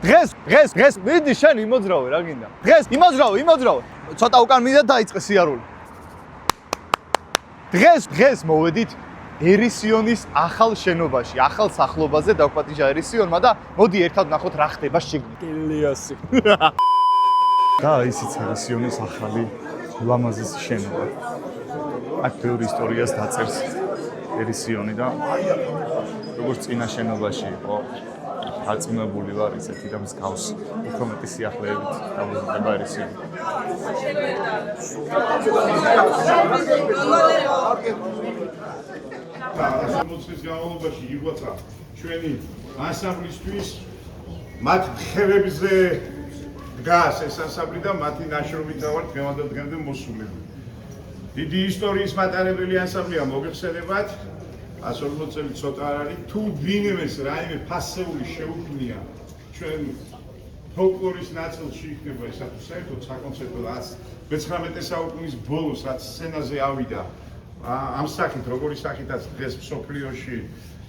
დღეს მიდი შენ იმოძრავე რა გინდა დღეს იმოძრავე ცოტა უკან მიდად დაიწყე სიარული დღეს მოვედით ერისიონის ახალ შენობაში ახალ სახლობაზე დავკვატიჟა ერისიონმა და მოდი ერთად ნახოთ რა ხდება შიგნით ელიასი და ისიც ერისიონის ახალი ლამაზის შენობა აქ ბევრი ისტორიას დაწერს ერისიონი და როგორც წინა შენობაში იყო აწმებული ვარ ისეთი და მსგავს უფრო მეტი სიახლეებით დავუზრდება ერისიონი მოსის განმავლობაში იღვაცა ჩვენი ანსამბლისთვის მათ ხევებზე დგას ეს ანსამბლი და მათი ნაშრომით ვარ დღევანდელ დღემდე მოსულები. დიდი ისტორიის მატარებელი ანსამბლია მოგეხსენებათ 140 წელი ცოტა არ არის თუ ვინმეს რაიმე ფასეული შეუქმნია ჩვენ ფოლკლორის ნაწილში იქნება ეს საერთოდ საკონცერტო რაც 19 საუკუნის ბოლოს რაც სცენაზე ავიდა ამ სახით როგორი სახითაც დღეს მსოფლიოში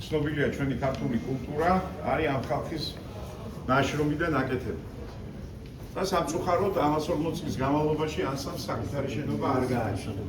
ცნობილია ჩვენი ქართული კულტურა არის ამ ხალხის ნაშრომი და ნაკეთები და სამწუხაროდ 140 წლის განმავლობაში ანსამ საკუთარი შენობა არ გააჩინა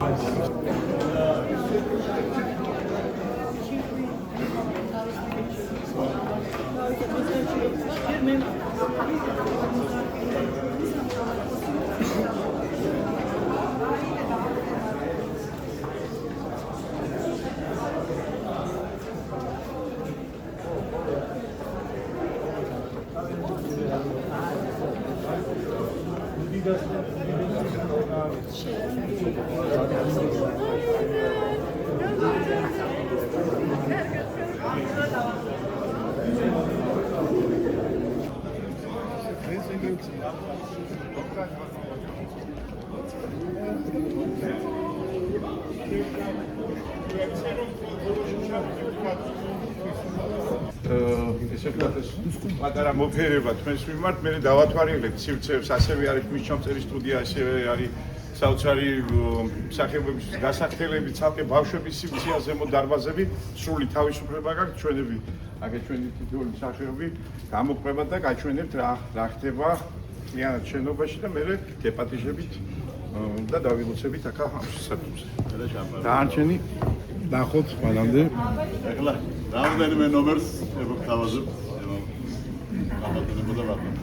პატარა მოფერება თქვენს მიმართ მე დავათვალიერებ ცივცევს ასევე არის მის ჩამწერი სტუდია ასევე არის საოცარი მსახიობების გასახელები ცალკე ბავშვების სიმცია ზემო დარბაზები სრული თავისუფლება გაქვთ ჩვენები აგე ჩვენი თითოეული მსახიობი გამოყვება და გაჩვენებთ რა ხდება მთლიანად შენობაში და მე დეპატიჟებით და დავილოცებით აქა ამ შესაძლებლობზე დაარჩენი ნახოთ მანამდე ეხლა რამდენიმე ნომერს ევქთავაზებ ამათუნებოდა რატომ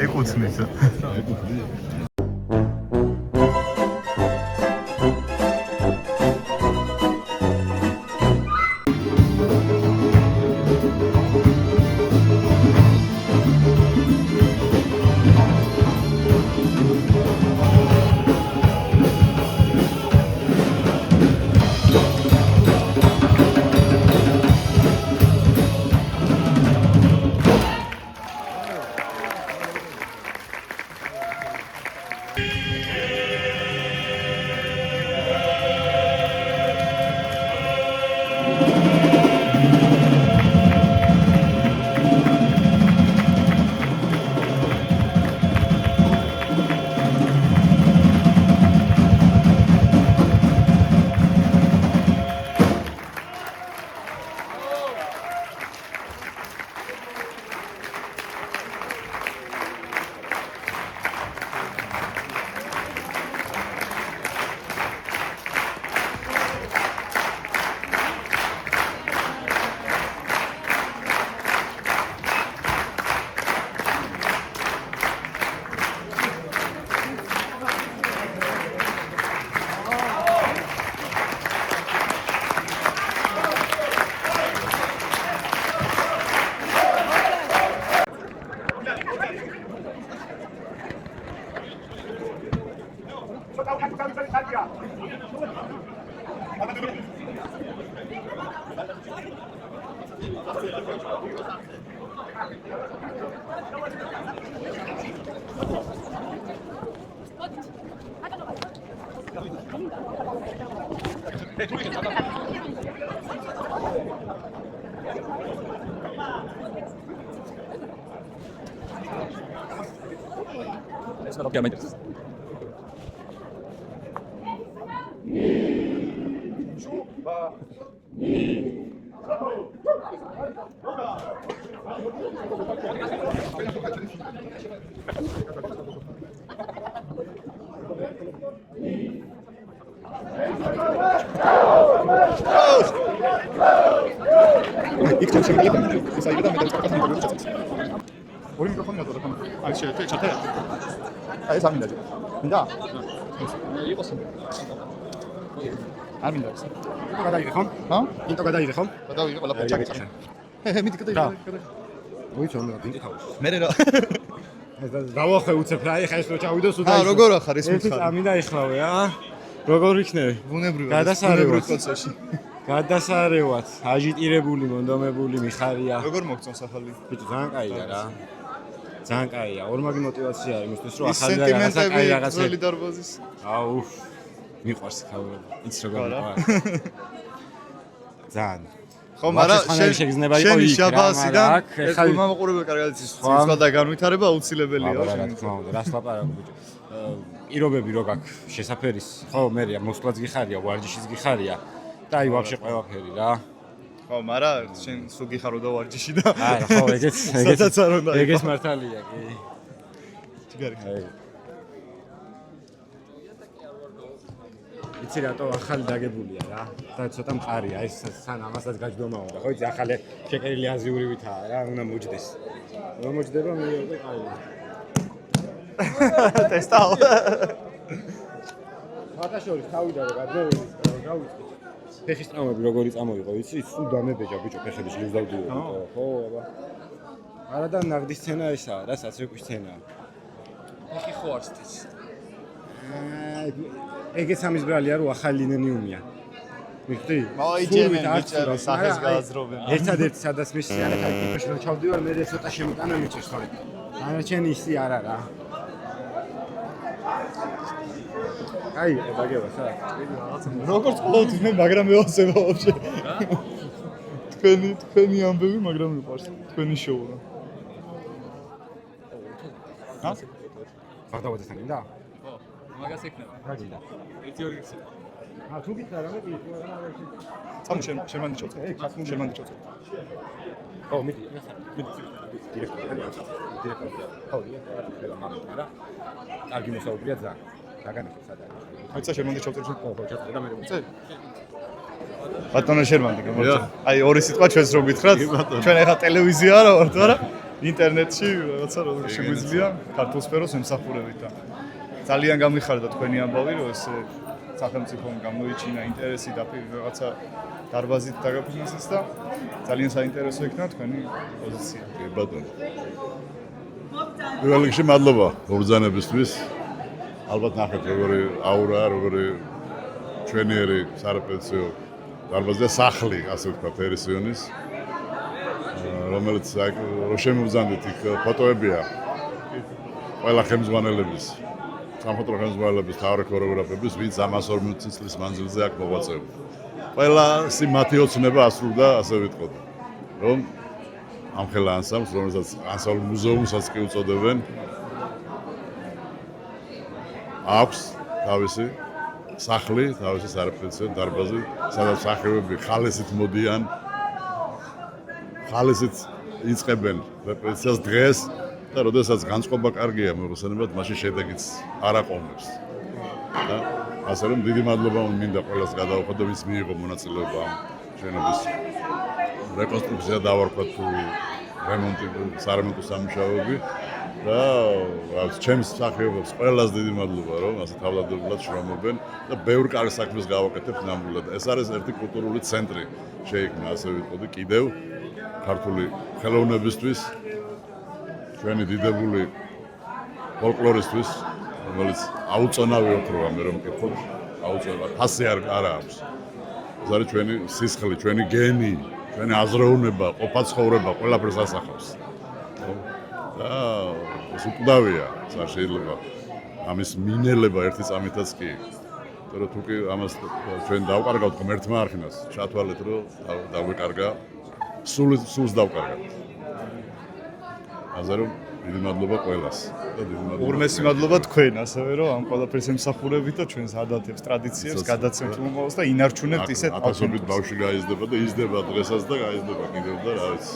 ეკუთვნის क्या मैं ორი მიკროფონი გატოვა ხომ? აი შეერთე, ჩათე. აი ეს ამინდა. მინდა? იყოს. არ მინდა ეს. გადაიღე ხომ? ჰა? ინტო გადაიღე ხომ? გადავიღე ყველაფერი ჩაკეთე. მიდი გადაიღე. მოიცო რა დინტი თავი. მე რა. ეს დავახე უცებ რა ეხა ეს რო ჩავიდოს უდაი. აა როგორ ახარ ეს ერთი მითხარი? წამი დაიხლავე აა. როგორ იქნები? ბუნებრივად. გადასარევად. პროცესში. გადასარევად, აჟიტირებული, მონდომებული, მიხარია. როგორ მოგწონს ახალი? ბიჭო, ძალიან კაია რა. ძალიან კაია. ორმაგი мотиваცია არის იმისთვის, რომ ის ახალი რაღაცა კაი სენტიმენტები რაღაცა. ძველი დარბაზის. აუ. მიყვარს ქაურები. იცი როგორ მიყვარს. ძალიან. ხო, მაგრამ შეგრძნება იყო იქ რა, შაბასიდან მაგრამ აქ ეს ხალ მომაყურებელ კარგად იცის სხვა და განვითარება აუცილებელია რა შენ. თქმა უნდა, რას ლაპარაკობ ბიჭო. პირობები რო გაქვს შესაფერის, ხო, მერია მოსვლაც გიხარია, ვარჯიშიც გიხარია და აი ვაფშე ყველაფერი რა. ხო, მაგრამ შენ სულ გიხარო და ვარჯიში და არა, ხო, ეგეც მართალია კი. ჯიგარი. იცი რატო ახალი დაგებულია რა და ცოტა მყარია ეს სან ამასაც გაჯდომა უნდა ხო იცი ახალი შეკერილი აზიურივითაა რა უნდა მოჯდეს რომ მოჯდება მე უკვე ყავი ტესტაო. ფათაშორის თავიდან რა გადავიწყე გავიწყე ფეხის ტრავმები როგორი წამოიღო იცი სულ დამებეჯა ბიჭო ფეხები ძლივს დავდივო ხო აბა არა და ნაღდი სცენა ესაა რა საცრეკვის სცენაა ფეხი ხო არ სტიც ეგეც ამის ბრალია რომ ახალი ლინენიუმია მიხდი მოიჯემენ ბიჭები სახეს გააზრობენ. ერთადერთი სადაც მის სიარაკა ტიპში რომ ჩავდივარ მე ცოტა შემოტანა მიჭირს ხოლმე დანარჩენი ისი არ არა აი დაგევა სა როგორც ყოველთვის მე მაგრამ მეოცება ვაფშე. თქვენი ამბები მაგრამ მიყვარს. თქვენი შოუ რა. ჰა? ფარდავაძესთან გინდა? ხო მაგას ეკნება რა გინდა? ერთი ორი ისე თუ გითხრა რამე კი თუ არა წამო შენ ჩავწე. შენ ჩავწე. ო მიდი დირექტორი ხო დირექტორი მამა რა კარგი მოსაუბრია ძალიან დაგანახე სად არის აიცა შენ ჩავწე. ხო ჩავწე და მე მოწე ბატონო შერმანდი გამორჩა. აი ორი სიტყვა ჩვენს რო გითხრათ. ჩვენ ახლა ტელევიზია არა ვართ, არა? ინტერნეტში რაღაცა როგორ შეგვიძლია ქართულ სფეროს ემსახურებით და ძალიან გამიხარდა თქვენი ამბავი, რომ ეს სახელმწიფომ გამოიჩინა ინტერესი და რაღაცა დარბაზით დაგაფინანსეს და ძალიან საინტერესო იქნა თქვენი პოზიცია. კი ბატონო. პირველ რიგში მადლობა ბრძანებისთვის. ალბათ ნახეთ როგორი აურაა, როგორი ჩვენიერი სარეპეტიციო დარბაზი და სახლი, ასე ვთქვათ, ერისიონის. რომელიც რო შემოვზანდეთ იქ ფოტოებია. ყველა ხელმძღვანელების სამხატვრო ხელმძღვანელების თავი ქორეოგრაფების ვინც 140 წლის მანძილზე აქ მოღვაწეობდა. ყველა მათი ოცნება ასრულდა, ასე ვიტყოდ. რომ ამ ხელა ანსამბლს, რომელსაც ანსამბლ მუზეუმსაც კი უწოდებენ, აქვს თავისი სახლი, თავისი სარეპეტიციო დარბაზი, სადაც მსახიობები ხალისით მოდიან, ხალისით იწყებენ რეპეტიციას დღეს და როდესაც განწყობა კარგია მოხსენებად, მაშინ შედეგიც არ აყოვნებს. და ასე რომ დიდი მადლობა მინდა ყველას გადავხადო, ვინც მიიღო მონაწილეობა ამ შენობის რეკონსტრუქცია დავარქვათ თუ რემონტი, სარემონტო სამუშაოები და რაც ჩემს მსახიობებს ყველას დიდი მადლობა, რომ ასე თავდადებულად შრომობენ და ბევრ კარგ საქმეს გავაკეთებთ ნამდვილად. ეს არის ერთი კულტურული ცენტრი შეიქმნა, ასე ვიტყოდი, კიდევ ქართული ხელოვნებისთვის, ჩვენი დიდებული ფოლკლორისთვის, რომელიც აუწონავი ოქროა, მე რომ მკითხოთ, აუწონავი, ფასი არ აქვს. ეს არის ჩვენი სისხლი, ჩვენი გენი, ჩვენი აზროვნება, ყოფა-ცხოვრება, ყველაფერს ასახავს. და ეს უკვდავია, არ შეიძლება ამის მინელება ერთი წამითაც კი. იმიტომ რომ თუ კი ამას ჩვენ დავკარგავთ ღმერთმა არხინას, ჩათვალეთ რომ დავიკარგა სულს დავკარგავთ. ასე რომ დიდი მადლობა ყველას. და დიდი მადლობა. უღრმესი მადლობა თქვენ ასევე რომ ამ ყველაფერს ემსახურებით და ჩვენს ადათებს, ტრადიციებს გადაცემთ მომავალს და ინარჩუნებთ ისეთ ათასობით ბავშვი გაიზრდება და იზრდება დღესაც და გაიზრდება კიდევ და რა ვიცი.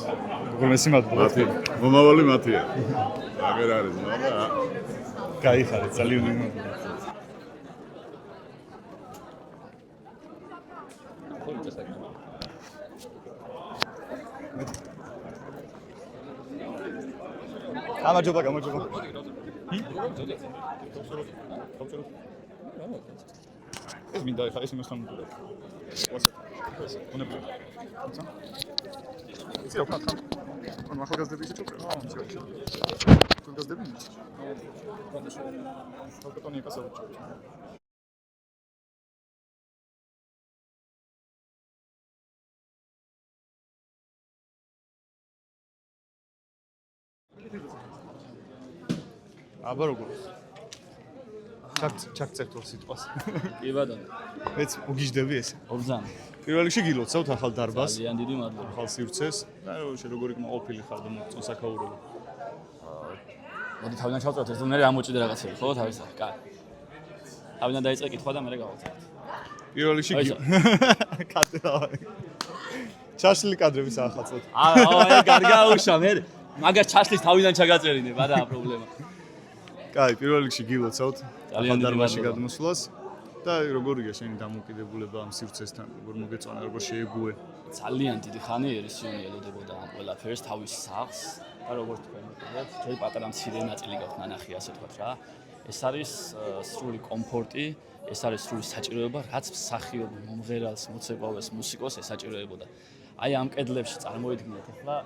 უღრმესი მადლობა. მომავალი მათია. აღარ არის, მაგრამ გაიხარეთ, ძალიან მადლობა. გამარჯობა. ეს მინდა ხა ეს იმასთან მოვიდა. უნებრივ. იცი რა ვქნა? ან ახალგაზრდები ისე ჩუქრა. ახალგაზრდები? ბატონი ეკასავჭო. აბა როგორ? ჩაგწერთ ორ სიტყვას. კი ბატონო. მეც უგიჟდები ესე. ობზან. პირველ რიგში გილოცავთ ახალ დარბაზს, ძალიან დიდი მადლობა. ახალ სივრცეს და როგორი კმაყოფილი ხარ და მოგწონს აქაურობა. მოდი თავიდან ჩავწეროთ ეს მე ამოჭიდე რაღაცები, ხო, თავისა? კაი. თავიდან დაიწყე კითხვა და მე გავაცნობ. პირველ რიგში კადრები. ჩაშლილი კადრების ახალწოდ. აი, გარგაუშა მე. მაგას ჩაშლის თავიდან ჩაგაწერინებ, არა პრობლემა. კაი, პირველ რიგში გილოცავთ ძალიან ახალ დიდი დარბაზში მადლობა. გადმოსვლას და როგორია შენი დამოუკიდებულება ამ სივრცესთან, როგორ მოგეწონა, როგორ შეეგუე? ძალიან დიდი ხანი ერისიონი ელოდებოდა ამ ყველაფერს, თავის სახლს და როგორც თქვენ ვიტყოდეთ, ჯერ პატარა მცირე ნაწილი გაქვთ ნანახი, ასე ვთქვათ რა. ეს არის სრული კომფორტი, ეს არის სრული საჭიროება, რაც მსახიობ, მომღერალს, მოცეკვავეს, მუსიკოს ესაჭიროებოდა. აი ამ კედლებში წარმოიდგინეთ ახლა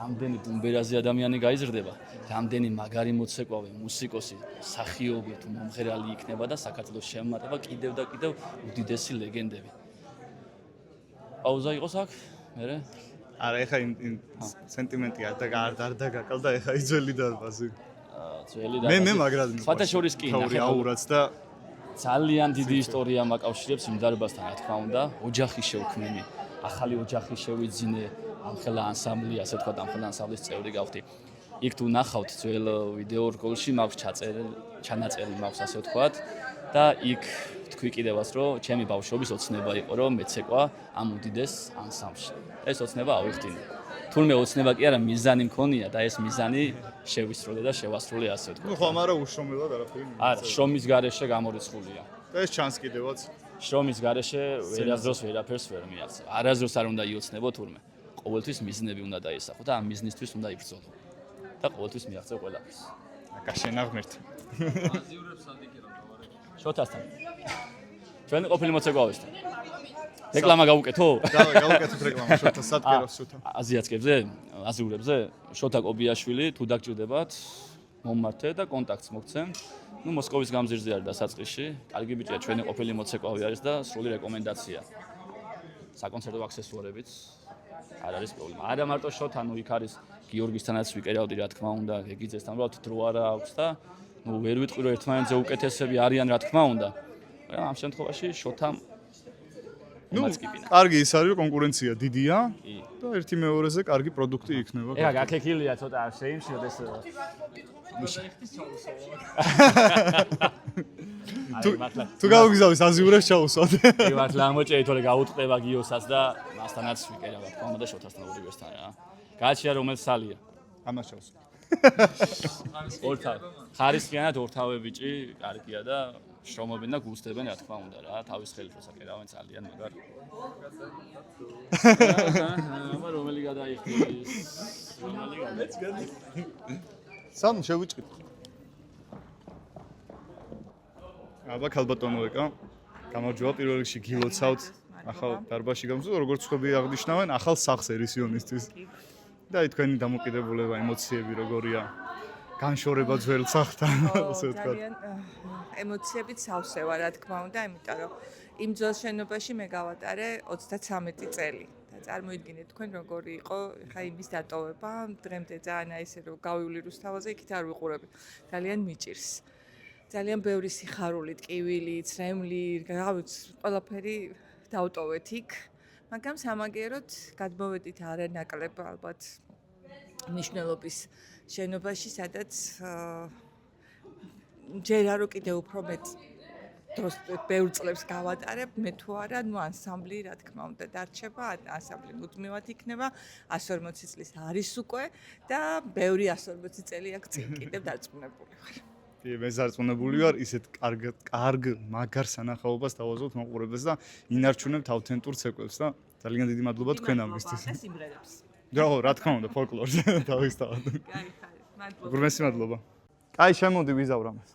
რამდენი დუმბერაზე ადამიანი გაიზრდება, რამდენი მაგარი მოცეკვავე, მუსიკოსი, მსახიობი თუ მომღერალი იქნება და საქართველოს შემატება კიდევ და კიდევ უდიდესი ლეგენდები. პაუზა იყოს აქ? მერე? არა, ეხა იმ სენტიმენტი არ დაგაკალდა, ეხა იძველი დარბაზი. ძველი და მე მაგრად მიყვარს. სხვათა შორის კი, თავი აურაც და ძალიან დიდი ისტორია მაკავშირებს იმ დარბაზთან, რა თქმა უნდა, ოჯახი შევქმნინე, ახალი ოჯახი შევიძინე, ამხელა ანსამბლი, ასე ვთქვათ, ამხელა ანსამბლის წევრი გავხდი. იქ თუ ნახავთ ძველ ვიდეო რგოლში მაქვს ჩანაწერი მაქვს, ასე ვთქვათ, და იქ თქვი კიდევაც, რომ ჩემი ბავშვობის ოცნება იყო, რომ მეცეკვა ამ უდიდეს ანსამბლში. ეს ოცნება ავიხდინე. თურმე ოცნება კი არა, მიზანი მქონია და ეს მიზანი შევისრულე და შევასრულე, ასე ვთქვათ. ნუ ხომ არა უშრომელად არაფერი. არა, შრომის გარეშე გამორიცხულია. და ეს ჩანს კიდევაც. შრომის გარეშე ვერასდროს ვერაფერს ვერ მიაღწევ. არასდროს არ უნდა იოცნებო თურმე. ყოველთვის მიზნები უნდა დაისახო და ამ მიზნისთვის უნდა იბრძოლო. და ყოველთვის მიაღწევ ყველაფერს. აკა შენაღმერთ. შოთასთან. ჩვენ ყოფილი მოცეკვავესთან. რეკლამა გავუკეთო? გავუკეთოთ რეკლამა შოთა სატკეროს შოთა. აზიაცკებზე, აზიურებზე შოთა კობიაშვილი თუ დაგჭირდებათ, მომმართე და კონტაქტს მოგცემ. ნუ მოსკოვის გამზირზე არის დასაწყისში. კარგი ბიჭია, ჩვენი ყოფილი მოცეკვავი არის და სრული რეკომენდაცია. საკონცერტო აქსესუარებიც არ არის პრობლემა. არა მარტო შოთა, ნუ იქ არის გიორგისთანაც ვიკერავდი, რა თქმა უნდა, გეგიძესთან, უბრალოდ დრო არა აქვს და ნუ ვერ ვიტყვი რომ ერთმანეთზე უკეთესები არიან, რა თქმა უნდა. მაგრამ ამ შემთხვევაში შოთამ ნუ კარგი ის არის, რომ კონკურენცია დიდია და ერთი მეორეზე კარგი პროდუქტი იქნება. ეხა გაქექილია ცოტა შეიმშილოთ ეს თუ გავგზავნეს აზიურებს ჩაუსვათ. კი მართლა ამოჭერი თორე გაუტყდება გიოსაც და მასთანაც ვიკერავ, რა თქმა უნდა და შოთასთან ორივესთან რა. გააჩია რომელ სალია? ამას ჩაუსვათ. ორთავ. ხარისხიანად ორთავე ბიჭი, კარგია და შრომობენ და გუსტებენ, რა თქმა უნდა რა. თავის ხელით როსაკერავენ ძალიან მაგარ. აბა რომელი გადაიხდის? რომელი გადაიხდის? სამ შევიჭრით. აბა ქალბატონო ეკა. გამარჯობა, პირველ რიგში გილოცავთ ახალ დარბაზში გამოსვლა, როგორც ხები აღნიშნავენ, ახალ სახს ერისიონისთვის. და თქვენი დამოკიდებულება, ემოციები როგორია? განშორება ძველ სახთან, ასე ვთქვათ. ძალიან ემოციებით სავსევა, რა თქმა უნდა, იმიტომ რომ იმ ძველ შენობაში მე გავატარე 33 წელი. და წარმოიდგინეთ თქვენ როგორი იყო ხა იმის დატოვება, დღემდე ძალიან აი ესე რომ გავივლი რუსთავაზე, იქით არ ვიყურები. ძალიან მიჭირს. ძალიან ბევრი სიხარული, ტკივილი, ცრემლი, გავიც ყველაფერი დავტოვეთ იქ. მაგრამ სამაგეროდ გადმოვედით არანაკლებ ალბათ მნიშვნელობის შენობაში, სადაც ჯერ არო კიდე უფრო მეტ დროს ბევრ წლებს გავატარებ, მე თუ არა, ნუ ანსამბლი, რა თქმა უნდა, დარჩება, ანსამბლი მუდმივად იქნება, 140 წლის არის უკვე და ბევრი 140 წელი აქ წინ კიდევ დარწმუნებული ვარ. კი, მე ზარწმუნებული ვარ, ისეთ კარგ მაგარ სანახაობას დავაზოვთ მაყურებელს და ინარჩუნებთ ავთენტურ ცეკვებს და ძალიან დიდი მადლობა თქვენ ამისთვის. და სიმღერებს. რა თქმა უნდა, ფოლკლორზე დავისთავად. გაიხარეთ, მადლობა. უღრმესი მადლობა. კაი, შემოდი ვიზავრ ამას.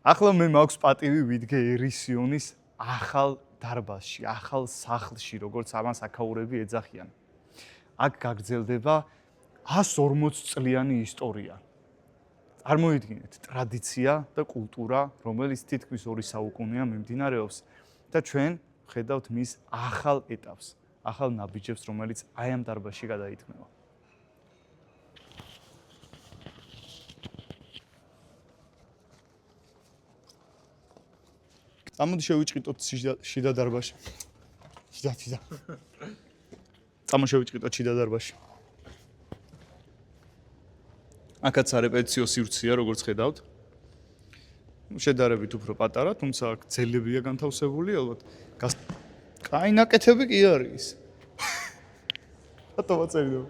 ახლა მე მაქვს პატივი ვიდგე ერისიონის ახალ დარბაზში, ახალ სახლში, როგორც ამას აქაურები ეძახიან. აქ გაგრძელდება 140 წლიანი ისტორია. წარმოიდგინეთ, ტრადიცია და კულტურა, რომელიც თითქმის 2 საუკუნეა მიმდინარეობს და ჩვენ ხედავთ მის ახალ ეტაპს, ახალ ნაბიჯებს, რომელიც აი ამ დარბაზში გადაითქმება. წამოდი შევიჭყიდოთ შიდა დარბაზში. შიდა. წამოშევიჭყიდოთ შიდა დარბაზში. აქაც არეპეტიციო სივრცეა, როგორც ხედავთ. შედარებით უფრო პატარა, თუმცა აქ ძელებია განთავსებული, ალბათ. კაი ნაკეთები კი არის. რატო ვაწერიდო?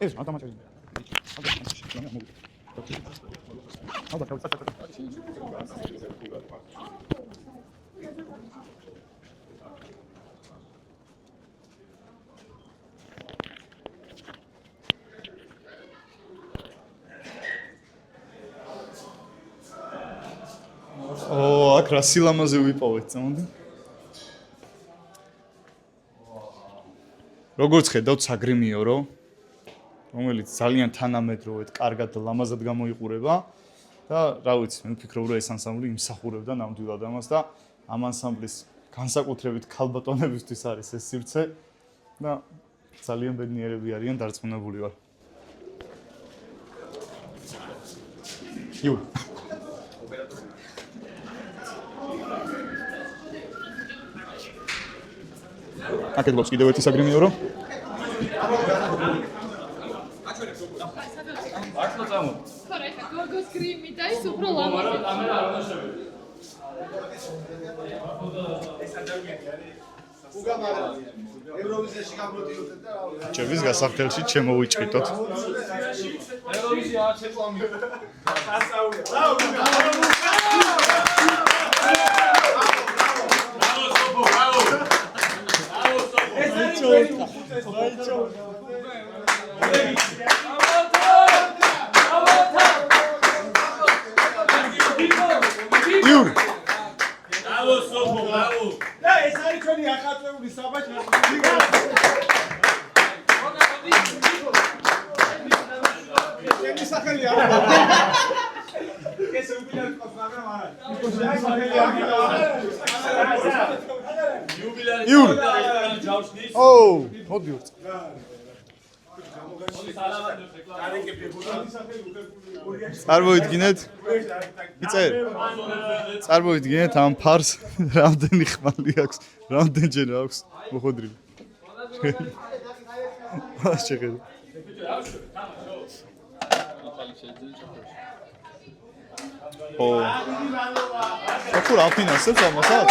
ეს მათამატიკა. აქ რა სილამაზე ვიპოვეთ, წამოდი. როგორც ხედავთ, საგრიმიორო, რომელიც ძალიან თანამედროვედ, კარგად და ლამაზად გამოიყურება და რა ვიცი, მე ვფიქრობ, რომ ეს ანსამბლი იმსახურებდა ნამდვილად ამას და ამ ანსამბლის განსაკუთრებით ქალბატონებისთვის არის ეს სივრცე და ძალიან ბედნიერები არიან, დარწმუნებული ვარ. იუ. აკეთებს კიდევ ერთი საგრიმიორო. ხორე, გოგოს კრიმი და ის უფრო ლამაზი. ევროვიზიაში გამოდიოდეთ და რა ჩემს გასახდელში ჩემოვიჭრიტოთ. ევროვიზია არც ეთლამი. იურ. ბრავო სოფო, ბრავო. და ეს არის ჩვენი ახალწეული საბაჟი. სახელი არ ეს უბრალოდ ყავს მაგრამ არა სახელი არ იურ. ოუ, მოდი ვარ. წარმოიდგინეთ. იწერ. წარმოიდგინეთ ამ ფარს რამდენი ხმალი აქვს, რამდენჯერ აქვს მოხდრილი. შეხედე. ო. ახლა რა ფინანსებს ამასაც?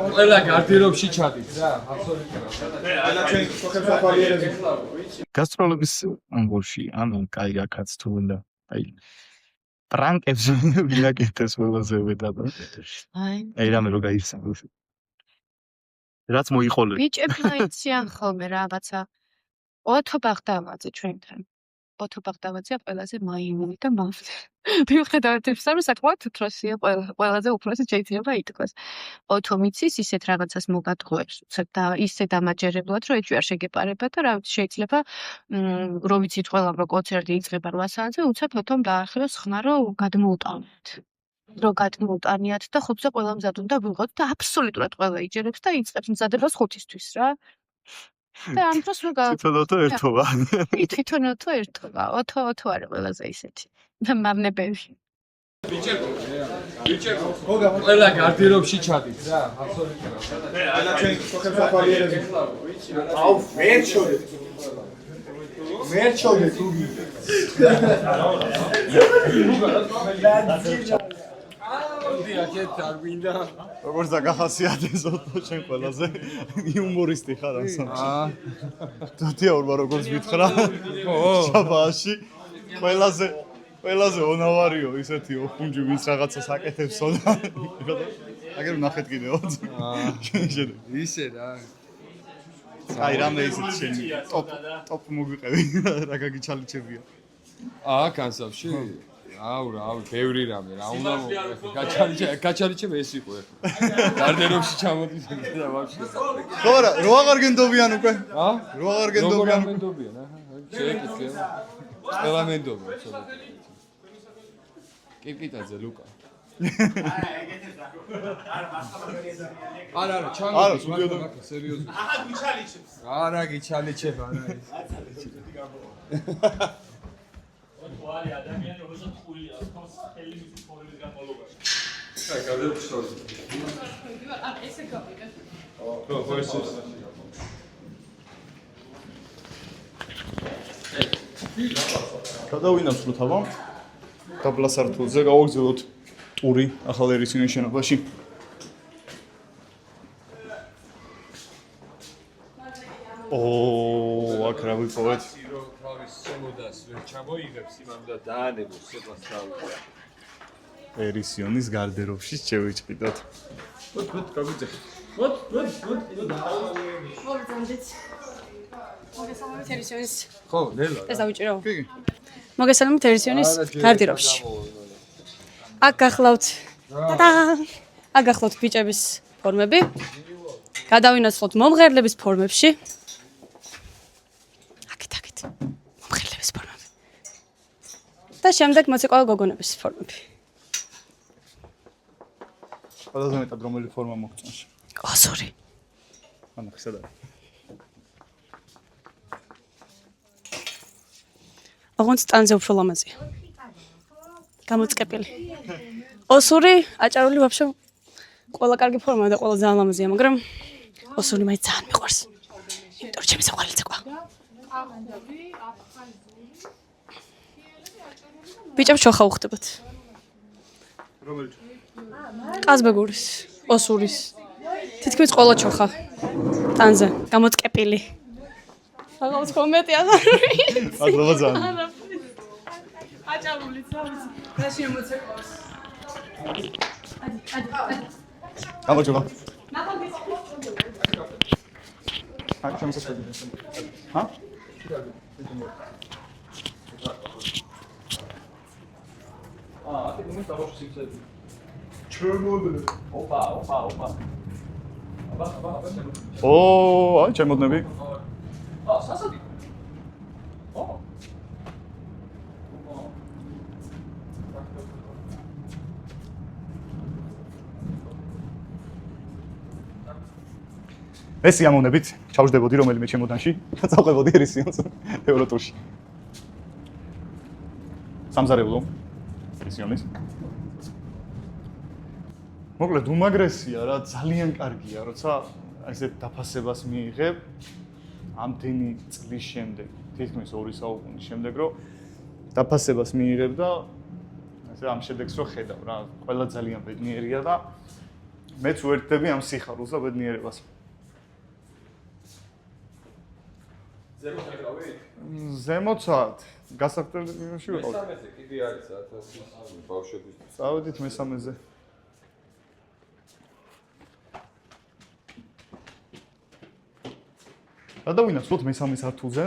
ყველა გარდერობში ჩადით რა, გასტროლების ამბოლში, ანუ კაი აქაც თუ უნდა, აი პრანკებს ვინაკეთებს ყველაზე მეტად. აი რამე რო გაიხსენოს. რაც მოიყოლე. ბიჭები აიციან ხოლმე რაღაცა. ოთო ბაღდავაძე ჩვენთან. ოთო ბაღდავაძეა ყველაზე მაიმუნი და მავზე. მიუხედავად იმისა, რომ საკმაოდ უფროსია, ყველაზე უფროსი შეიძლება ითქვას. ოთო მიცის ისეთ რაღაცას მოგატყუებს, და ისე დამაჯერებლად, რომ ეჭვი არ შეგეპარება და რა ვიცი, შეიძლება რომ ვიცით ყველამ რომ კონცერტი იწყება 8 საათზე, უცებ ოთომ დაახელოს ხმა, რომ გადმოუტანოთ. რო გადმოუტანიათ და 5-ზე ყველა მზად უნდა ვიღოთ და აბსოლუტურად ყველა იჯერებს და იწყებს მზადებას 5-ისთვის რა. და ამ დროს რო თვითონოთო ერთობა. თვითონოთო ერთობა. ოთო არის ყველაზე ისეთი. და მავნებელი. ყველა გარდერობში ჩადით რა. როგორც დაგახასიათეს ოტო შენ ყველაზე იუმორისტი ხარ ასამში. თოთია ორმა როგორც მითხრა. შაბაში ყველაზე ონავარიო ისეთი ოხუნჯი ვინც რაღაცას აკეთებსო და აგერ ნახეთ კიდევ. ისე რა. აი რამე ისეთ შენი ტოპ მოგვიყევი რა გაგიჩალიჩებია. განსავში? აუ, ბევრი რამე, რა უნდა გაჩალიჩებ ეს იყო ახლა. გარდერობში ჩამოდის და ვაფშე. ხო რა, რო აღარ გენდობიან უკვე? რო აღარ გენდობიან? მენდობიან, შეეკითხე. ყველა მენდობია, ცოტა. კიპიტაძე ლუკა. არა, ჩამოდის, მაგა სერიოზულად. აჰა, გიჩალიჩებს. არა, გიჩალიჩებ, არა ის. ვარი ადამიანი რომელსაც ხულია თავს ხელი მისი ცხოვრების განმავლობაში. აი, გადავწყვეტ. არ ესე გავიგე. ხო, ესე. გადავინაცვლოთ აბა. დაბლა სართულზე გავაგზავნოთ ტური ახალ ერისიონის შენობაში. აქ რა ვიპოვეთ? თავის შემოდას ვერ ჩამოიღებს, იმან უნდა დაანებოს ცოტა სწავლა. ერისიონის გარდერობში შევიჭიდოთ. გაგვიძახ. მოგესალმებით. მოგესალმებით ერისიონის. ხო, ნელა. ეს დავიჭირო? კი. მოგესალმებით ერისიონის გარდერობში. აქ გახლავთ. ტადა! აქ გახლავთ ბიჭების ფორმები. გადავინაცვლოთ მომღერლების ფორმებში. აქეთ. მომღერლების ფორმები. და შემდეგ მოცეკვავე გოგონების ფორმები. ყველაზე მეტად რომელი ფორმა მოგწონს? ოსური. ანუ ხსედა. ოღონდ სტანზე უფრო ლამაზია. გამოწყებილი. ოსური, აჭარული ვაფშე ყველა კარგი ფორმაა და ყველა ძალიან ლამაზია, მაგრამ ოსური მაინც ძალიან მიყვარს. იმიტომ რომ ჩემი საყვარელი ცეკვა. ბიჭებს შოხა უხდებათ. რომელი? ყაზბეგურის, ოსურის. თითქმის ყველა ჩოხა. ტანზე, გამოწყებილი. რაღაც კომენტი აღარ ვიცი. აზრობა ძალიან. აჭარული ძავი. რა შემოცეკვავს. გამოჩობა. აი, შემოსასწრები. ჰა? აქ მომის დაბაში სიქსები. ჩემოდნე. ოპა. აბა. აი, ჩემოდნები. სასადი. ეს სიამოვნებით ჩავждდებოდი რომელიმე ჩემოდანში და წავყვებოდი ერისიონს ევროტურში. სამზარეულო ერისიონის. მოკლედ უმაგრესია რა, ძალიან კარგია, როცა ესე დაფასებას მიიღებ ამდენი წლის შემდეგ, თითქმის 2 საუკუნის შემდეგ, რომ დაფასებას მიიღებ და ესე ამ შედეგს რო ხედავ რა, ყველა ძალიან ბედნიერია და მეც უერთდები ამ სიხარულს და ბედნიერებას. ზემოცად გასაკეთებაში ვიყავ. მესამეზე კიდე არის 1000 ბავშვების. წავედით მესამეზე. გადავინაცვლოთ მესამე სართულზე.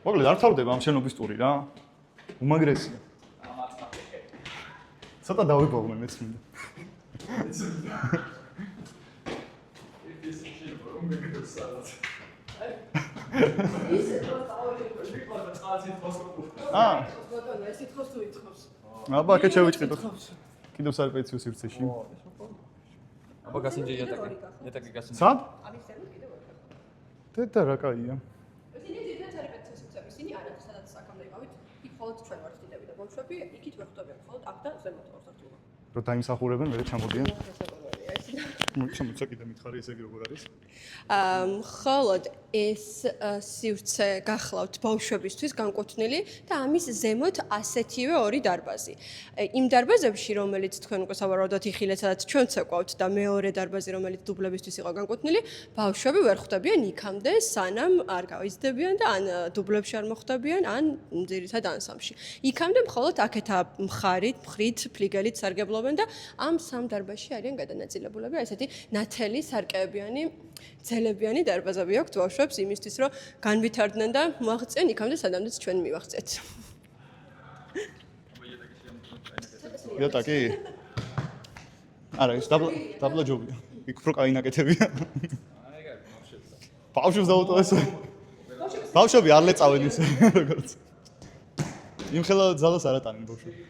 მოკლედ არ თავდება ამ შენობის ტური რა. უმაგრესია. ცოტა დავიპოვე მეც მინდა. აბა კე შევიჭიდოთ. კიდევ სარპეციო სივრცეში. აბა გასინჯე იატაკი გასინჯე. სად? დედა რა კაია. ისინი ძირითადად არიან ცეცხლები, ისინი არიან სადაც აქამდე იყავით, იქ მხოლოდ ჩვენ ვართ დიდები და ბავშვები, იქით ვერ ხვდებიან მხოლოდ აქ და ზემოთ ორ სართულზე. რო დაიმსახურებენ, მე ჩამოდიან. მოიცა კიდე მითხარი ესე იგი როგორ არის? მხოლოდ ეს სივრცე გახლავთ ბავშვებისთვის განკუთვნილი და ამის ზემოთ ასეთივე ორი დარბაზი. იმ დარბაზებში, რომელიც თქვენ უკვე სავარაუდოდ იხილეთ, სადაც ჩვენ ცეკვავთ და მეორე დარბაზი, რომელიც დუბლებისთვის იყო განკუთვნილი, ბავშვები ვერ ხვდებიან იქამდე, სანამ არ გავიზრდებიან და ან დუბლებში არ მოხვდებიან, ან ძირითადად ანსამში. იქამდე მხოლოდ აქეთა მხრით, ფლიგელით სარგებლობენ და ამ სამ დარბაზში არიან გადანაწილებულები, ესეთი ნათელი სარკეებიანი ძელებიანი დარბაზები აქვთ ბავშვებს იმისთვის, რომ განვითარდნენ და მოაღწიონ იქამდე, სადამდეც ჩვენ მივაღწიეთ. იატაკი? არა, ის დაბლა ჯობია. იქ უფრო კაი ნაკეთებია. ბავშვებს დაუტოვე ეს. ბავშვები არ ლეწავენ ისე, როგორც. იმხელა ძალას არ ატანენ ბავშვები.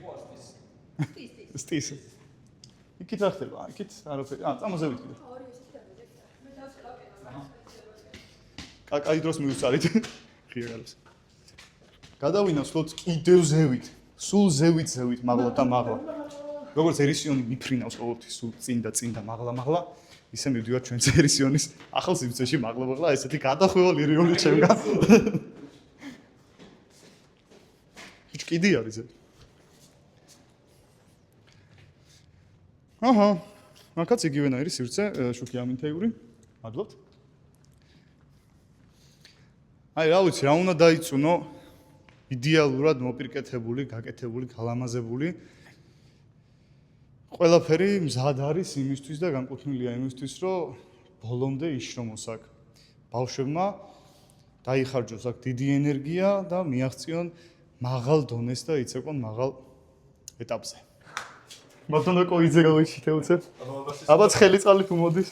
სტის. იქით რა ხდება? იქით არაფერი. წამოზევით კიდე. კაი დროს მივუწარით. ღია გალოს. გადავინახოთ კიდევ ზევით. სულ ზევით, მაღლა და მაღლა. როგორც ერისიონი მიფრინავს ყოველთვის სულ წინ და მაღლა, ისე მივდივარ ჩვენც ერისიონის ახალ სივრცეში მაღლა, ესეთი გადახვევა ლირიული ჩემგან. ის კიდე არის ეს. აჰა, მაგაც იგივენაირი სივრცე, შუქი ამინთეური. მადლობთ. აი, რა ვიცი, რა უნდა დაიწუნო იდეალურად მოპირკეთებული, გაკეთებული, გალამაზებული. ყველაფერი მზად არის იმისთვის და განკუთვნილია იმისთვის, რომ ბოლომდე იშრომოს აქ. ბავშვებმა დაიხარჯოს აქ დიდი ენერგია და მიაღწიონ მაღალ დონეს და იცეკვონ მაღალ ეტაპზე. მათონდა კოიძე გავიშითეუცებ. აბაც ხელი წყალი თუ მოდის.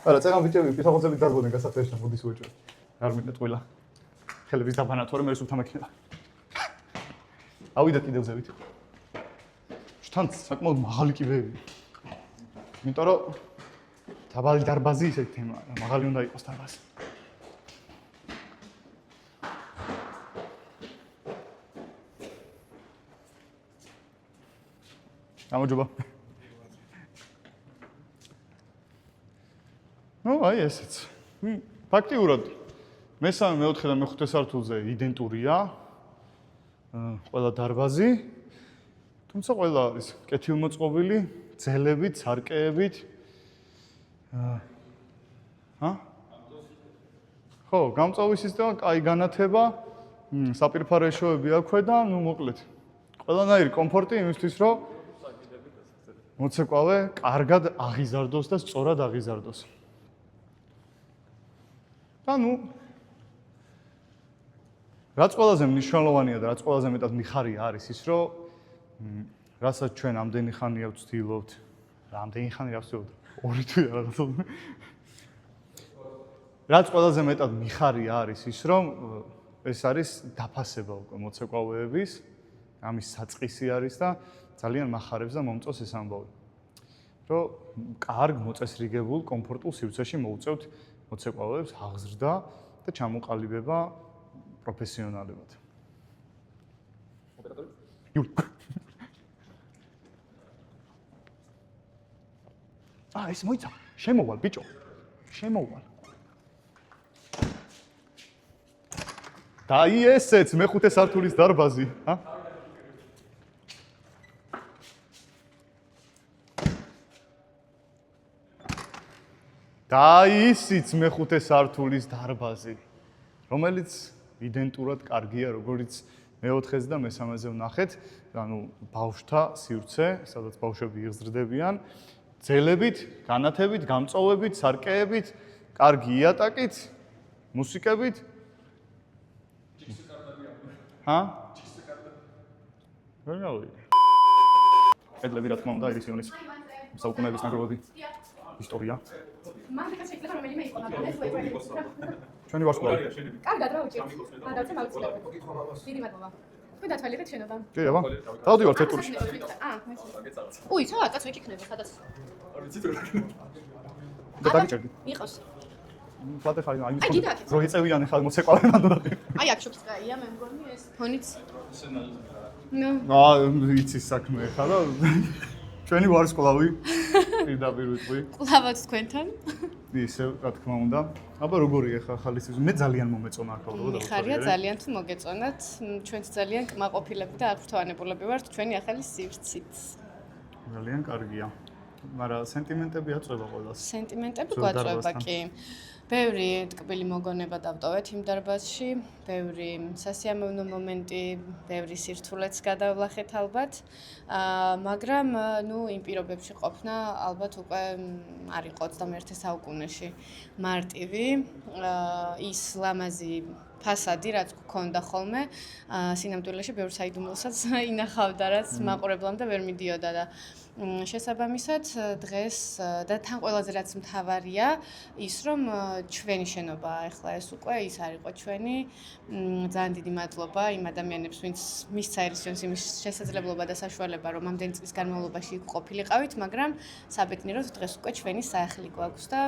არა, წეგან ბიჭები, პისახოცები დარბოდნენ გასაფრეშთან მოდის უეჭვე. არ მინდათ ყველა. ხელების დაბანა თორე მე სულთა მექნება. ავიდეთ კიდევ ზევით. თან საკმაოდ მაღალი კიბეები. იმიტომ რომ დაბალი დარბაზი ისეთი თემაა, მაღალი უნდა იყოს დარბაზი. გამარჯობა. ნუ აი ესეც. ფაქტიურად მესამე, მეოთხე და მეხუთე სართულზე იდენტურია ყველა დარბაზი. თუმცა ყველა არის კეთილმოწყობილი, ძელებით, სარკეებით. ხო, გამწვავი სისტემა, კაი განათება, საპირფარეშოები აქვე და ნუ მოკლედ. ყველანაირი კომფორტი იმისთვის, რომ მოცეკვავე კარგად აღიზარდოს და სწორად აღიზარდოს. და ნუ რაც ყველაზე მნიშვნელოვანია და რაც ყველაზე მეტად მიხარია არის ის, რომ რასაც ჩვენ ამდენი ხანია ვცდილობთ, რამდენი ხანი რა ვცდილობთ? 2 თვე რაღაცა. რაც ყველაზე მეტად მიხარია არის ის, რომ ეს არის დაფასება უკვე მოცეკვავეების, ამის საწყისი არის და ძალიან მახარებს და მომწონს ეს ამბავი. რომ კარგ მოწესრიგებულ, კომფორტულ სივრცეში მოუწევთ მოცეკვავეებს აღზრდა და ჩამოყალიბება პროფესიონალებად. ეს მოიცა. შემოვალ, ბიჭო. შემოვალ. და ესეც მეხუთე სართულის დარბაზი, და ისიც მეხუთე სართულის დარბაზი, რომელიც იდენტურად კარგია, როგორც მეოთხეზე და მესამეზე ვნახეთ, ანუ ბავშვთა სივრცე, სადაც ბავშვები იღზრდებიან, ძელებით, განათებით, გამწვავებით, სარკეებით, კარგი იატაკით, მუსიკებით. კედლები, რა თქმა უნდა, ერისიონის საუკუნეების ნაგებობი ისტორია. ჩვენი ვარსკვლავი. კარგად რა უჭირთ. გადავწე მალცილები. დიდი მადლობა. თქვენ დათვალიერეთ შენობა. კი, აბა. დავდივართ ეტურში. უი, ცოტა კაც ვიქიქნება, სადაც. და დაგიჭერდი. იყოს. პლატე ხარ აი გიდა აქეთ. რო იწევიან ხარ მოცეკვავენ მანდ. აი აქ შუქწია მე მგონი ეს ფონიც. ნუ. იცის საქმე ხა და ჩვენი ვარსკვლავი პირდაპირ ვიტყვი. კლავაც თქვენთან. ისე რა თქმა უნდა. აბა როგორია ხა ხალისის მე ძალიან მომეწონა აქ ალბათ. ხარია ძალიან თუ მოგეწონათ. ჩვენც ძალიან კმაყოფილები და აღფრთოვანებულები ვართ ჩვენი ახალი სივრცით. ძალიან კარგია. მაგრამ სენტიმენტები აწვება ყველას. სენტიმენტები გვაწვება კი. ბევრი ტკბილი მოგონება დავტოვეთ იმ დარბაზში, ბევრი სასიამოვნო მომენტი, ბევრი სირთულეც გადავლახეთ ალბათ. მაგრამ ნუ იმ პირობებში ყოფნა ალბათ უკვე არ იყო 21 საუკუნეში მარტივი. ის ლამაზი ფასადი რაც გქონდა ხოლმე, სინამდვილეში ბევრ საიდუმლოსაც ინახავდა, რაც მაყურებლამდე ვერ მიდიოდა და შესაბამისად დღეს და თან ყველაზე რაც მთავარია ის რომ ჩვენი შენობაა ახლა ეს უკვე ის არ იყო ჩვენი ძალიან დიდი მადლობა იმ ადამიანებს ვინც მისცა ერისიონს იმის შესაძლებლობა და საშუალება რომ ამდენი წლის განმავლობაში იქ ყოფილიყავით მაგრამ საბედნიეროდ დღეს უკვე ჩვენი სახლი გვაქვს და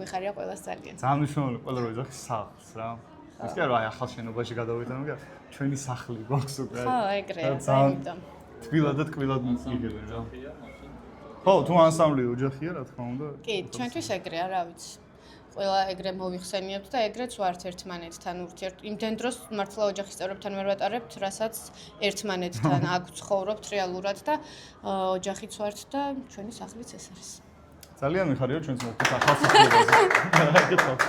გვიხარია ყველას ძალიან ძალიან მნიშვნელოვანია ყველა რო ეძახის სახლს რა ის კი არა აი ახალ შენობაში გადავიდა მაგრამ ჩვენი სახლი გვაქვს უკვე ხო ეგრეა ამიტომ თბილად და ტკბილად მიგებენ რა. ხო, თუ ანსამბლი ოჯახია, რა თქმა უნდა. კი, ჩვენთვის ეგრეა, რა ვიცი. ყველა ეგრე მოვიხსენიებთ და ეგრეც ვართ ერთმანეთთან ურთიერთ. იმდენ დროს მართლა ოჯახის წევრებთან ვერ ვატარებთ, რასაც ერთმანეთთან აქ ცხოვრობთ რეალურად და ოჯახიც ვართ და ჩვენი სახლიც ეს არის. ძალიან მიხარია ჩვენს მოხდეს ახალ სახლებაზე. გეტყვით.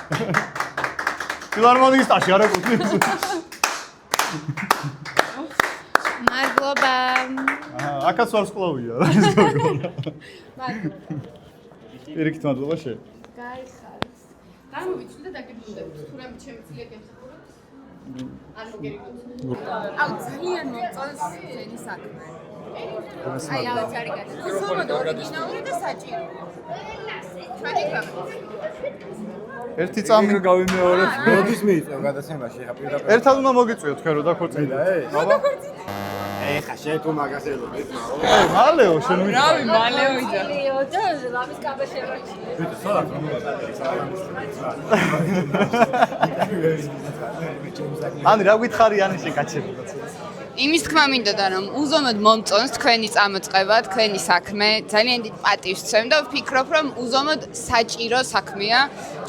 ფილარმონიის სტაში არა გუთნის. მადლობა. აკაც ვარსკვლავია რა ის გოგო. მადლობა. პირიქით მადლობა შე. გაიხარეს. გამოვიცვლი და დაგიბრუნდებით. თუ რამე ჩემი წილი გემსახურებს? არ მოგერიგოთ. აუ ძალიან მომწონს ძენი საქმე. აი რაღაც არის გადა. უზომოდ ორიგინალური და საჭირო. ჩვენი გამო. ერთი წამი გავიმეორებ. როდის მიიწევ გადაცემაში ხა პირდაპირ. ერთად უნდა მოგიწვიოთ თქვენ რო დაქორწინდეთ. აბა. ეხა შენ თუ მაგას ელოდეთ მაო. მალეო შენ ვიდა. რავი მალეო ვიდა. და ლამის კაბა შევარჩი. ანი რა გითხარი ანიში კაცები. იმის თქმა მინდოდა რომ უზომოდ მომწონს თქვენი წამოწყება, თქვენი საქმე, ძალიან დიდ პატივს ვცემ და ვფიქრობ რომ უზომოდ საჭირო საქმეა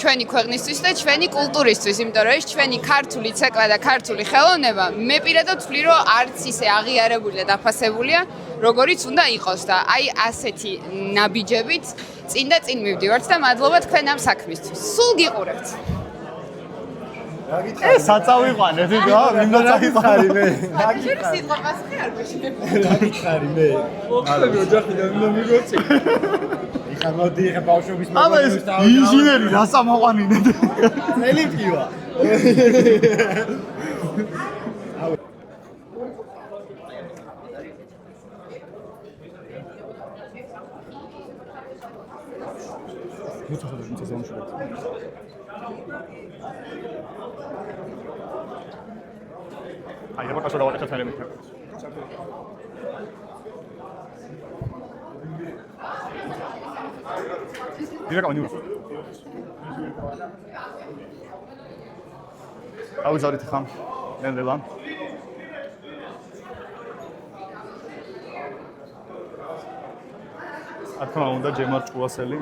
ჩვენი ქვეყნისთვის და ჩვენი კულტურისთვის, იმიტომ რომ ეს ჩვენი ქართული ცეკვა და ქართული ხელოვნება მე პირადად ვთვლი რომ არც ისე აღიარებული და დაფასებულია, როგორიც უნდა იყოს და აი ასეთი ნაბიჯებით წინ და წინ მივდივართ და მადლობა თქვენ ამ საქმისთვის. სულ გიყურებთ. ეს საწავიყვანეთ რა, მინდა წაგიხარი მე. შენ სიტყვა პასუხი არ გეშინებ. გაგიხარი მე. მოხდები ოჯახიდან მინდა მიგვეცი. ეხა მოდი ეხა ბავშვობის აბა ეს ინჟინერი რა სამაყვანინეთ. წელი პივა. აი, აბა კაცო დავაკეთე თელემი. დირექტ ამნიუ. ავიზარით ხამ. ნენდელა. ათქმა უნდა ჯემარ ჭუასელი.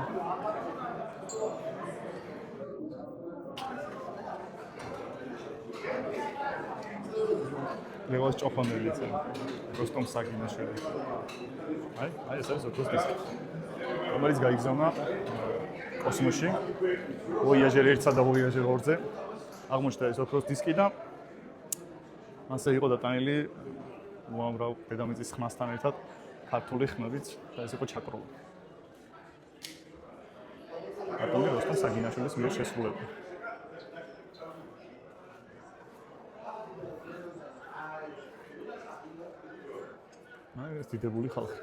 ლევას ჭოფანელი წერა. როსტომ საგინაშვილი. აი ეს არის ოქროს დისკი. რომელიც გაიგზავნა კოსმოსში. ვოიაჟერ 1-სა და ვოიაჟერ 2-ზე. აღმოჩნდა ეს ოქროს დისკი და მასე იყო დატანილი უამრავ დედამიწის ხმასთან ერთად ქართული ხმებიც და ეს იყო ჩაკრული. ატომი როსტომ საგინაშვილის მიერ შესრულებული. ეს დიდებული ხალხი.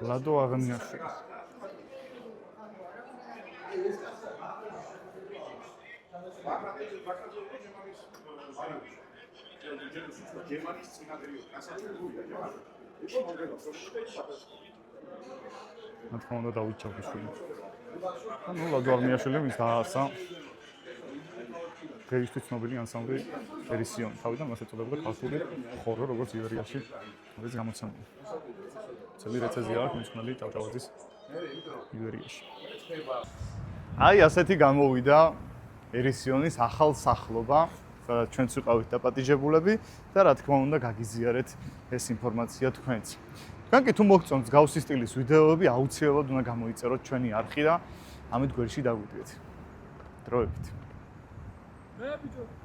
ლადო აღნიაშვილი. გერმანიის წინა პერიოდი, ასეთი გულია. რა თქმა უნდა დავით ჩავიშვილი. ანუ ლადო არმიაშვილი მის დაასა დღეისთვის ცნობილი ანსამბლი ერისიონი. თავიდან მას ეწოდებოდა ქართული ხორო, როგორც ივერიაში, რომელიც გამოცემული. ძველი რეცენზია აქვს მიჩნეული ჭავჭავაძის ივერიაში. აი ასეთი გამოვიდა ერისიონის ახალ სახლობა, სადაც ჩვენც ვიყავით დაპატიჟებულები და რა თქმა უნდა გაგიზიარეთ ეს ინფორმაცია თქვენც. თქვენ კი თუ მოგწონთ მსგავსი სტილის ვიდეოები, აუცილებლად უნდა გამოიწეროთ ჩვენი არხი და ამით გვერდში დაგვიდგეთ. დროებით. ბიჭო